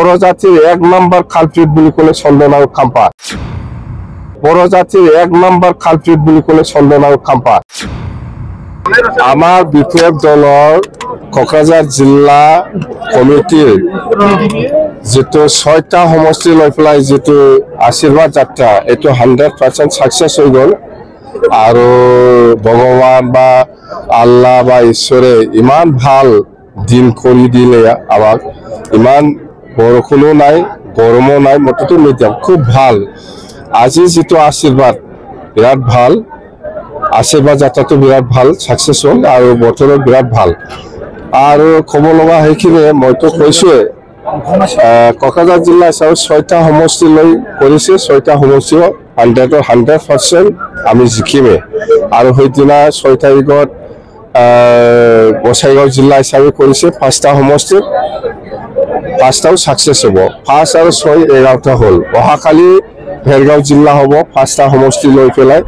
বড় জাতির 1 number culprit বুলি কলে চন্দনাও খাম্পা বড় জাতির 1 নাম্বার কালপ্রিট বুলি কলে চন্দনাও খাম্পা আমার বিপিএফ দলৰ কোকৰাঝাৰ জিলা কমিটিৰ যেটো 6টা সমষ্টি লৈ পেলাই যেটো আশীৰ্বাদ যাত্ৰা এটো 100% সাকসেস হৈ গল আৰু ভগৱান বা আল্লাহ বা ঈশ্বৰে ইমান ভাল দিন কৰি দিলে আমাক ইমান বৰষুণো নাই গৰমো নাই মতটো মিডিয়াম খুব ভাল আজি যেটো আশীৰ্বাদ বিৰাট ভাল আশীৰ্বাদ যাত্ৰাটো বিৰাট ভাল সাকসেস হ'ল আৰু বতৰো বিৰাট ভাল আৰু ক'ব লগা হেকিনে মইতো কৈছোৱে কোকৰাঝাৰ জিলা হিচাপে 6টা সমষ্টি লৈ কৰিছে 6টা সমষ্টি 100% আমি জিকিমে আৰু সেইদিনা 6 তাৰিখত বছাইগাঁও জিলা হিচাপে কৰিছে 5টা সমষ্টি 5টাও সাকসেস হ'ব 5 আৰু 6 11টা হ'ল অহাকালি ভেৰগাঁও জিলা হ'ব 5টা সমষ্টি লৈ পেলাই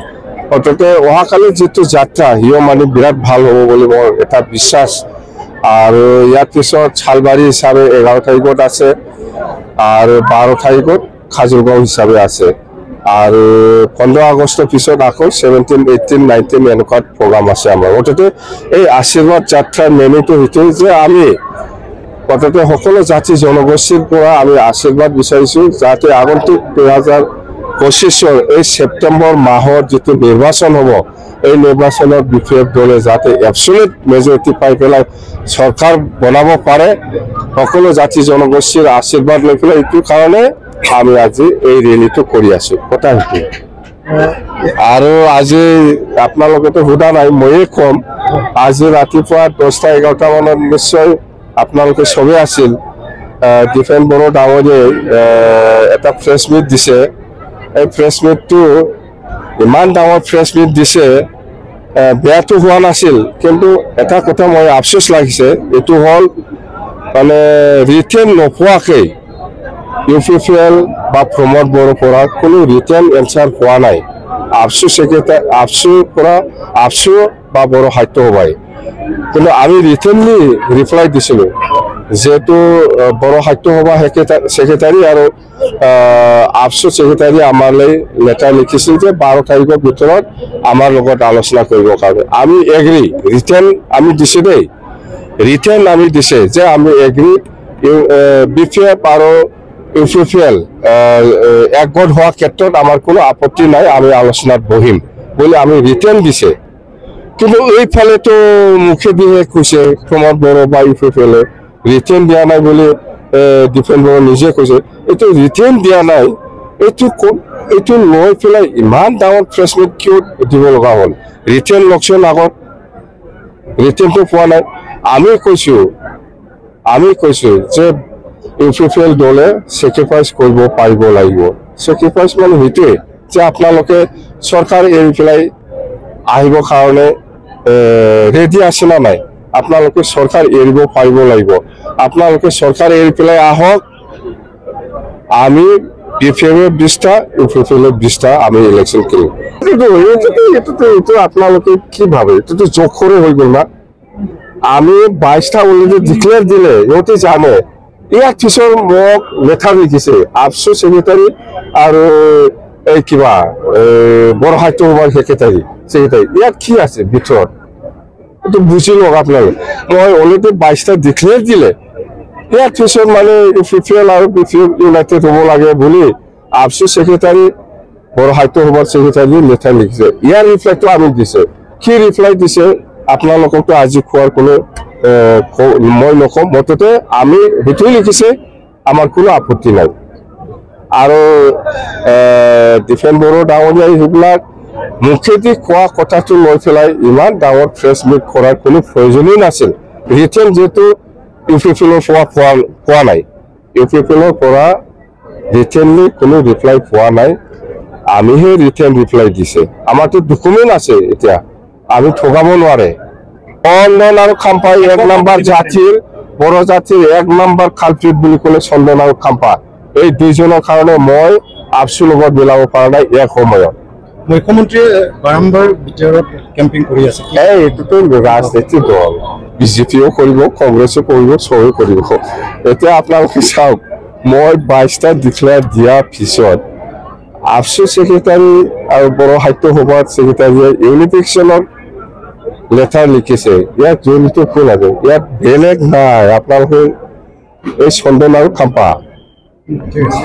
অততে অহাকালি যেটো যাত্ৰা হিও মানে বিৰাট ভাল হ'ব বুলি মোৰ এটা বিশ্বাস আৰু ইয়াৰ পিছত ছালবাৰী হিচাপে 11 তাৰিখত আছে আৰু 12 তাৰিখত খাজুৰগাঁও হিচাপে আছে আৰু 15 আগষ্টৰ পিছত আকৌ 17 18 19 এনেকুৱাত প্ৰগ্ৰাম আছে আমাৰ অততে এই আশীৰ্বাদ যাত্ৰাৰ মেনুটো হিতে যে আমি অততে সকলো জাতি জনগোষ্ঠীৰ পৰা আমি আশীৰ্বাদ বিচাৰিছো যাতে আগন্তুক 2025 এই সেপ্টেম্বৰ মাহত যেটো নিৰ্বাচন হ'ব এই নিৰ্বাচনত বিপিএফ দলে যাতে এবসলিউট মেজৰিটি পাই পেলাই সৰকাৰ বনাব পাৰে সকলো জাতি জনগোষ্ঠীৰ আশীৰ্বাদ লৈ পেলাই এইটো কাৰণে আমি আজি এই ৰেলীটো কৰি আছো কথা হেতু আৰু আজি আপোনালোকেতো হুদা নাই ময়ে কম আজি ৰাতিপুৱা 10টা 11টা মানত নিশ্চয় আপোনালোকে সবে আছিল ডিফেন্স বড়ো ডাঙৰীয়ে এটা প্ৰেছ মিট দিছে এই প্ৰেছ মিটটো ইমান ডাঙৰ প্ৰেছ মিট দিছে বেয়াটো হোৱা নাছিল কিন্তু এটা কথা মই আফসোস লাগিছে এটো হল মানে রিটেন নপোৱাকে ইউপিপিএল বা প্ৰমোদ বড়ো পৰা কোনো ৰিটেন এনসাৰ পোৱা নাই আফসোস এটা আফসো বা বড় সাহিত্য সভাই কিন্তু আমি রিটেনলি রিপ্লাই দিছিলো যেহেতু বড় সাহিত্য সভা সেক্রেটারি আৰু আফসো সেক্ৰেটাৰি আমালৈ লেটাৰ লিখিছিল যে 12 তাৰিখৰ ভিতৰত আমাৰ লগত আলোচনা কৰিবৰ কাৰণে আমি এগ্ৰি ৰিটেন আমি দিছে দেই ৰিটেন আমি দিছে যে আমি এগ্ৰি বিপিএফ আৰু ইউপিপিএল একগোট হোৱা ক্ষেত্ৰত আমাৰ কোনো আপত্তি নাই আমি আলোচনাত বহিম বুলি আমি ৰিটেন দিছে কিন্তু এইফালে তো মুখে দিয়ে কৈছে প্ৰমোদ বড়ো বা ইউপিপিএল রিটেন দিয়া নাই বলে ডিফেন্স বড়ো নিজে কৈছে এটো রিটেন দিয়া নাই এটো লৈ পেলাই ইমান ডাঙৰ প্ৰেছ মিট কিয় দিব লগা হ'ল ৰিটেন লক্ষণ আগত ৰিটেনটো পোৱা নাই আমি কৈছো যে ইউপিপিএল দলে সেক্ৰিফাইস কৰিব পাৰিব লাগিব সেক্ৰিফাইস মানে হেতুৱে যে আপোনালোকে সৰকাৰ এৰি পেলাই আহিব কাৰণে ৰেডি আছে না নাই আপোনালোকে সৰকাৰ এৰিব পাৰিব লাগিব আপোনালোকে সৰকাৰ এৰি পেলাই আহক আমি বিপিএফ 20টা ইউপিপিএল 20টা আমি ইলেকশন কৰিম এটো আপোনালোকে কি ভাবে এটো যোগ করে হৈ গল না আমি 22টা অলরেডি ডিক্লেয়ার দিলে ইহঁতে জানে ইয়াৰ পিছৰ মোক লেটাৰ লিখিছে আফসো সেক্ৰেটাৰি আৰু এই কিবা বড় সাহিত্য সভাৰ সেক্ৰেটাৰি ইয়াত কি আছে ভিতৰত তো বুঝি লওক আপোনালোকে মই অলৰেডি 22টা ডিক্লেয়াৰ দিলে ইয়াৰ পিছত মানে ইউপিপিএল আৰু বিপিএফ ইউনাইটেড হ'ব লাগে বুলি আফসো সেক্ৰেটাৰি বড় সাহিত্য সভাৰ সেক্ৰেটাৰি লেটাৰ লিখিছে ইয়াৰ ৰিপ্লাইটো আমি দিছে কি ৰিপ্লাই দিছে আপোনালোককতো আজি খোৱাৰ কোনো মই নকম মততে আমি হেতুই লিখিছে আমাৰ কোনো আপত্তি নাই আৰু ডিফেন্স বড়ো ডাঙৰীয়া সেইবিলাক মুখেদি কোৱা কথাটো লৈ পেলাই ইমান ডাঙৰ প্ৰেছ মিট কৰাৰ কোনো প্ৰয়োজনই নাছিল ৰিটেন যেটো ইউপিপিএলৰ পোৱা নাই ইউপিপিএলৰ পৰা ৰিটেনলি কোনো ৰিপ্লাই পোৱা নাই আমিহে ৰিটেন ৰিপ্লাই দিছে আমাৰতো ডকুমেন্ট আছে এতিয়া আমি ঠগাব নোৱাৰে অনলাইন আৰু খাম্পাই 1 নাম্বাৰ জাতিৰ বড় জাতিৰ 1 নাম্বাৰ কালপ্ৰিট বুলি কলে চন্দন আৰু খাম্পা এই দুইজনৰ কাৰণে মই আফসো লগত মিলাব পৰা নাই এক সময়ত মুখ্যমন্ত্ৰীয়ে বাৰম্বাৰ বিচাৰত কেম্পিং কৰি আছে এইটোতো ৰাজনীতিৰ দল বিজেপিও কৰিব কংগ্ৰেছো কৰিব সবেই কৰিব এতিয়া আপোনালোকে চাওক মই 22টা ডিক্লেয়াৰ দিয়াৰ পিছত আফচু ছেক্ৰেটাৰী আৰু বড়ো সাহিত্য সভাৰ ছেক্ৰেটাৰীয়ে ইউনিফিকেশ্যনত লেটাৰ লিখিছে। ইয়াত যোনটো ভুল আছে, ইয়াত বেলেগ নাই, আপোনালোকে এই চন্দন আৰু খাম্পা। ঠিক আছে।